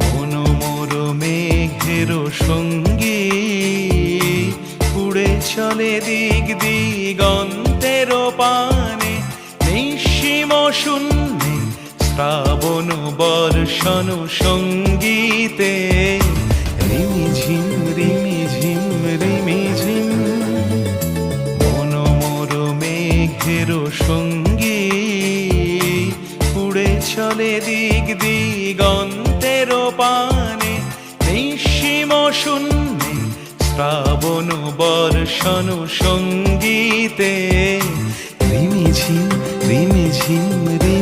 মন মোর মেঘের সঙ্গী, উড়ে চলে দিক দিগন্তের পানে, নিঃসীম শূন্যে শ্রাবণ বর্ষণ সঙ্গীতে। রিমিঝিম রিমিঝিম রিমিঝিম, মন মোর মেঘের সঙ্গী, উড়ে চলে দিক দিগন্তের পানে, নিঃসীম শূন্যে শ্রাবণ বর্ষণ সঙ্গীতে। রিমিঝিম রিমিঝিম রি